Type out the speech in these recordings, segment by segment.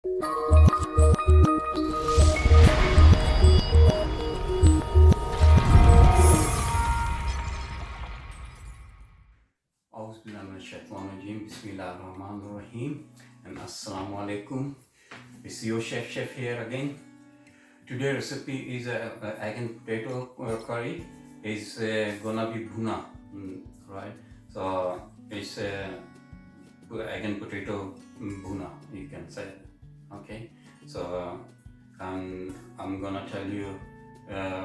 Bismillahirrahmanirrahim and Assalamu alaikum. It's your chef here again. Today's recipe is a egg and potato curry. It's gonna be bhuna, right? So it's egg and potato bhuna, you can say. Okay, so I'm gonna tell you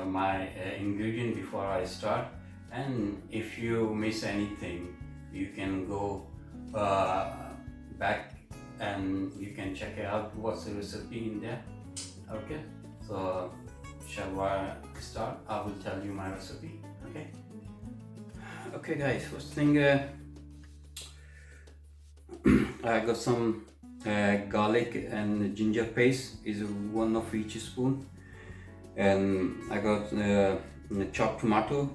my ingredient before I start, and if you miss anything, you can go back and you can check out what's the recipe in there. Okay, so shall I start? I will tell you my recipe. Okay guys, first thing, I got some garlic and ginger paste, is one of each spoon, and I got chopped tomato.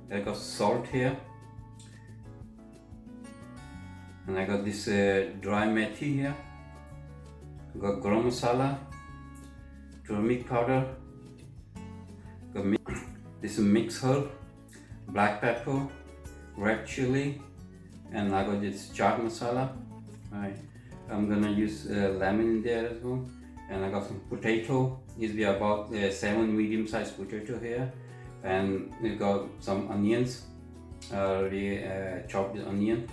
I got salt here, and I got this dry methi here. I got garam masala, turmeric powder, got this mixed herb, black pepper, red chili, and I got this chaat masala. Right, I'm gonna use lemon in there as well, and I got some potato. Is about 7 medium-sized potato here, and we got some onions, already chopped onion,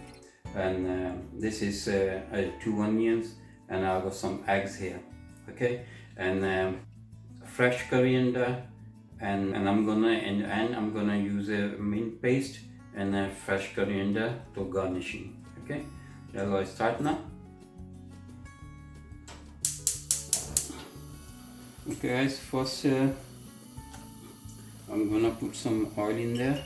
and this is 2 onions, and I got some eggs here. Okay, and fresh coriander, and I'm gonna use a mint paste and fresh coriander to garnishing. Okay, shall I start now? Okay guys, first I'm gonna put some oil in there.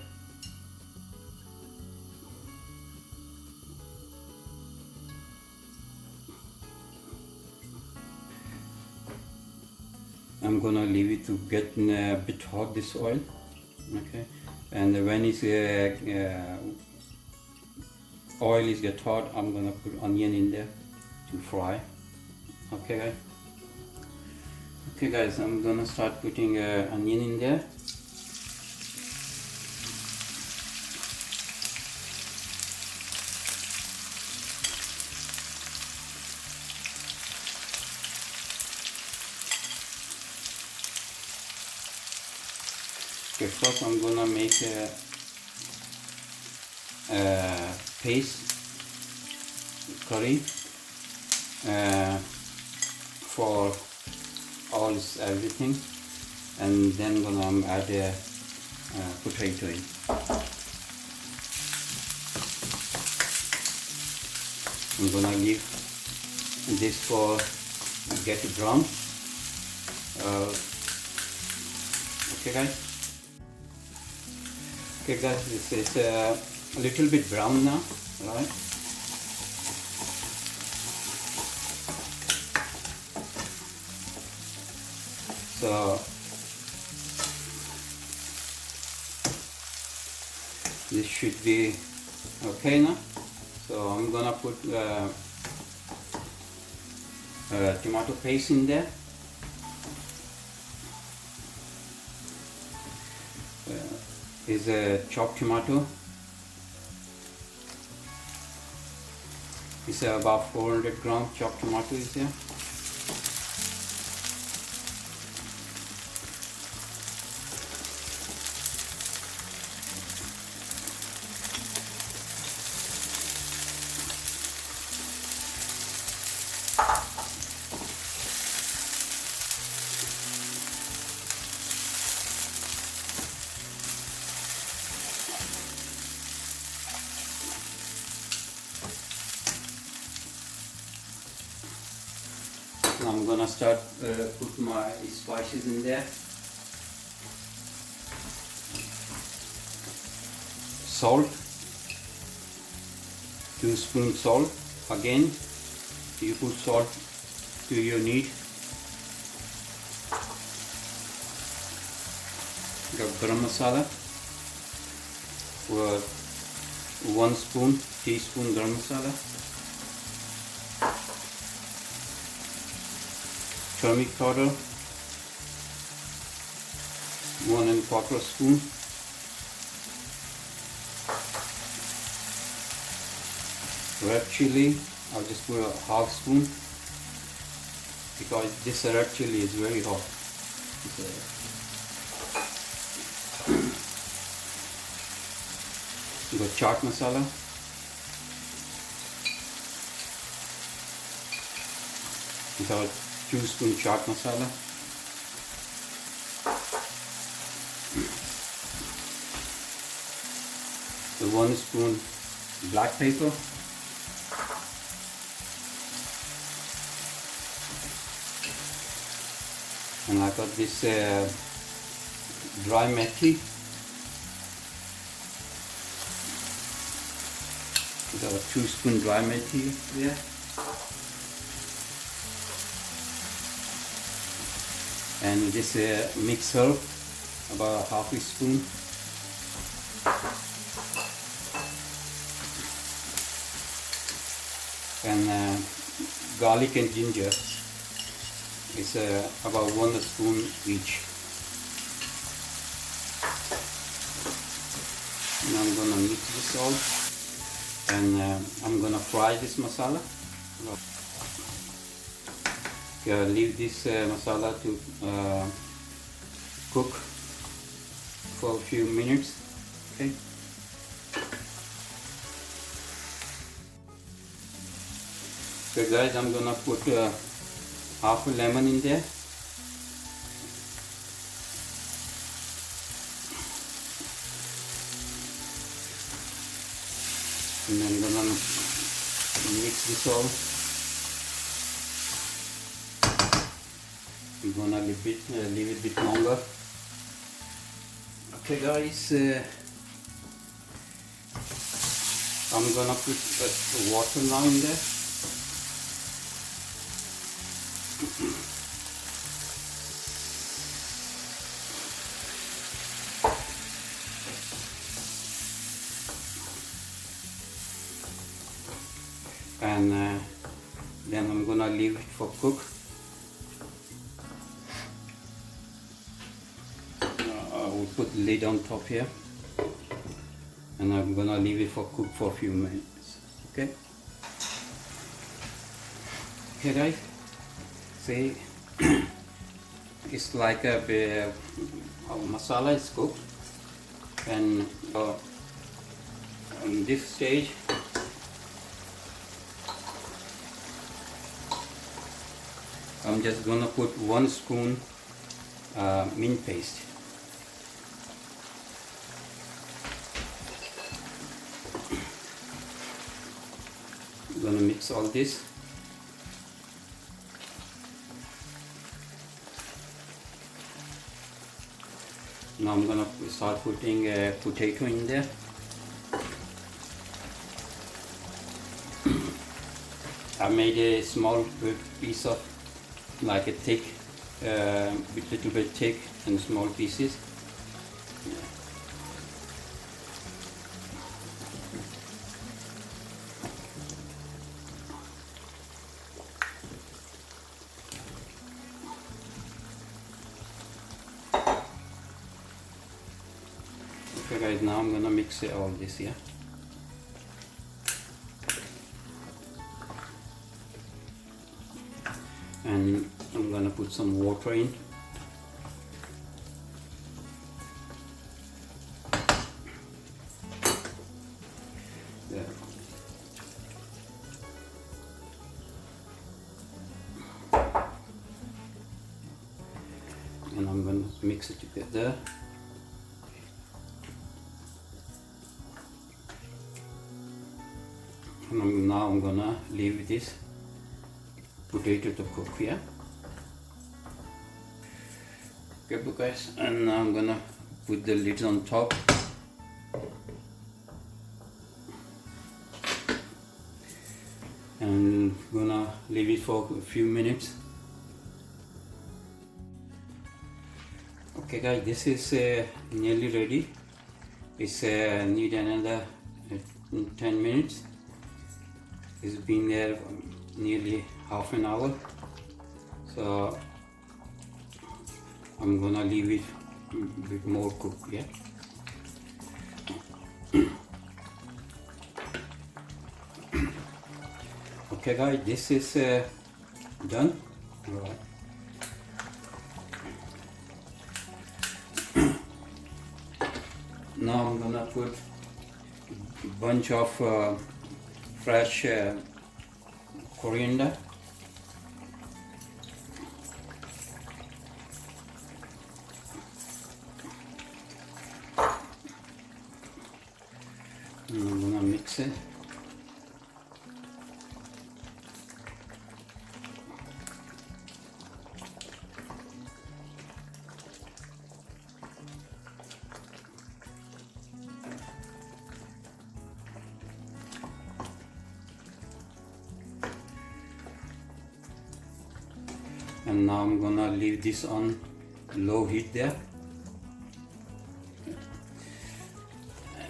I'm gonna leave it to get a bit hot, this oil. Okay, and when it's oil is get hot, I'm gonna put onion in there to fry. Okay guys, I'm gonna start putting onion in there. Okay, first I'm gonna make a paste curry for all everything, and then gonna add a potato in. I'm gonna leave this for get brown. Okay guys, this is a little bit brown now, right? So this should be okay now. So I'm gonna put tomato paste in there. Is a chopped tomato. It's about 400 gram chopped tomato is there. I'm gonna start put my spices in there. Salt, 2 spoons salt. Again, you put salt to your need. Got garam masala, 1 teaspoon garam masala. turmeric powder, 1¼ spoon, red chili. I'll just put a ½ spoon because this red chili is very hot. Got chaat masala, about 2 spoon chaat masala, the 1 spoon black pepper, and I got this dry methi. Got a 2 spoon dry methi there. And this mixed herb, about ½ spoon. And garlic and ginger is about 1 spoon each. And I'm gonna mix this all, and I'm gonna fry this masala. Leave this masala to cook for a few minutes. Okay. So guys, I'm gonna put half a lemon in there. And then I'm gonna mix this all. I'm gonna leave it a bit longer. Okay guys, I'm gonna put water now in there. And then I'm gonna leave it for cook. We'll put the lid on top here, and I'm gonna leave it for cook for a few minutes. Okay. Okay guys, see, it's like our masala is cooked, and on this stage I'm just gonna put 1 spoon mint paste. I'm gonna mix all this. Now I'm gonna start putting a potato in there. I made a small piece of, like a thick, little bit thick and small pieces. Okay guys, now I'm gonna mix all this here. And I'm gonna put some water in. There. And I'm gonna mix it together. And now I'm gonna leave this potato to cook here. Okay guys, and now I'm gonna put the lid on top. And gonna leave it for a few minutes. Okay guys, this is nearly ready. It's need another 10 minutes. It's been there nearly half an hour. So I'm gonna leave it a bit more cooked. Yeah. Okay guys, this is done. All right. Now I'm gonna put a bunch of fresh coriander. And I'm gonna mix it. And now I'm gonna leave this on low heat there.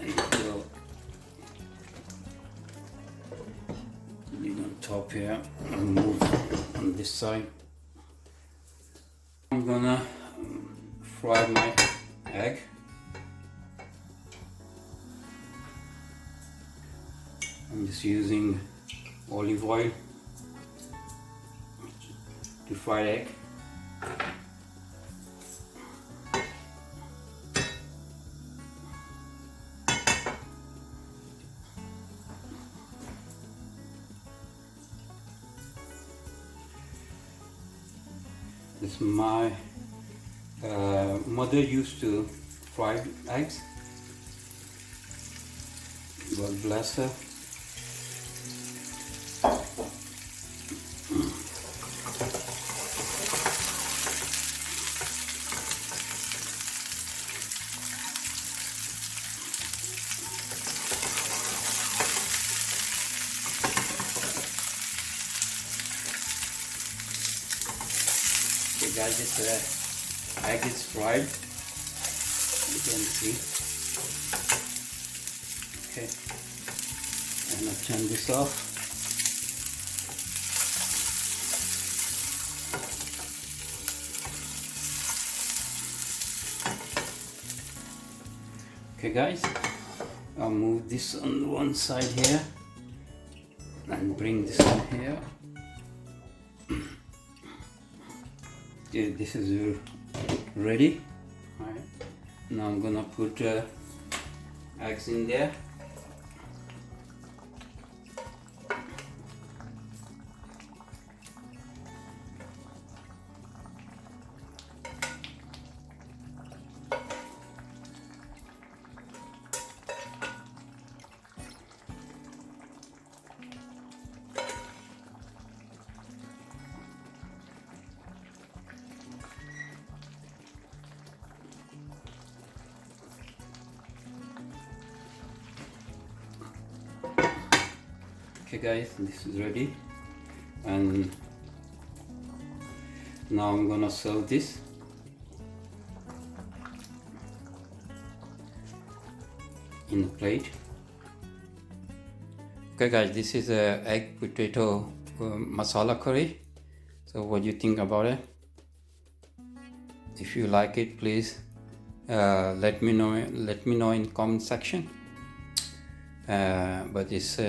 And go leave on top here and move on this side. I'm gonna fry my egg. I'm just using olive oil to fry egg. This my mother used to fry eggs. God bless her. Okay guys, this egg is fried, you can see. Okay, and I'll turn this off. Okay guys, I'll move this on one side here and bring this on here. Okay, this is ready. All right. Now I'm gonna put eggs in there. Okay guys, this is ready, and now I'm gonna serve this. In a plate. Okay guys, this is a egg potato masala curry. So what do you think about it? If you like it, please let me know in comment section. But it's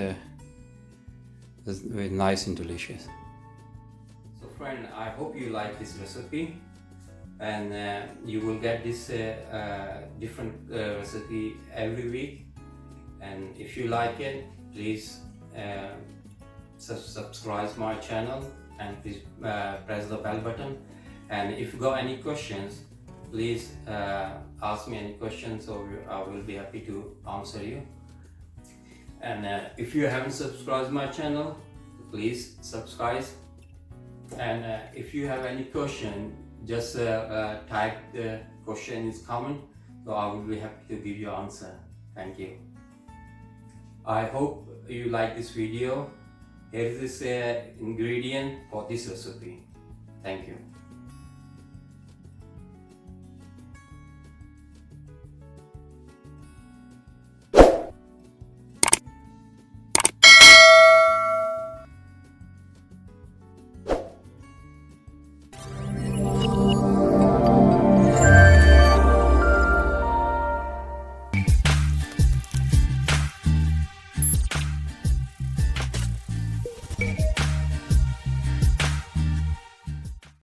very nice and delicious. So friend, I hope you like this recipe, and you will get this different recipe every week. And if you like it, please subscribe my channel, and please press the bell button. And if you got any questions, please ask me any questions, so I will be happy to answer you. And if you haven't subscribed my channel, please subscribe. And if you have any question, just type the question in comment, so I will be happy to give you answer. Thank you. I hope you like this video. Here is this ingredient for this recipe. Thank you.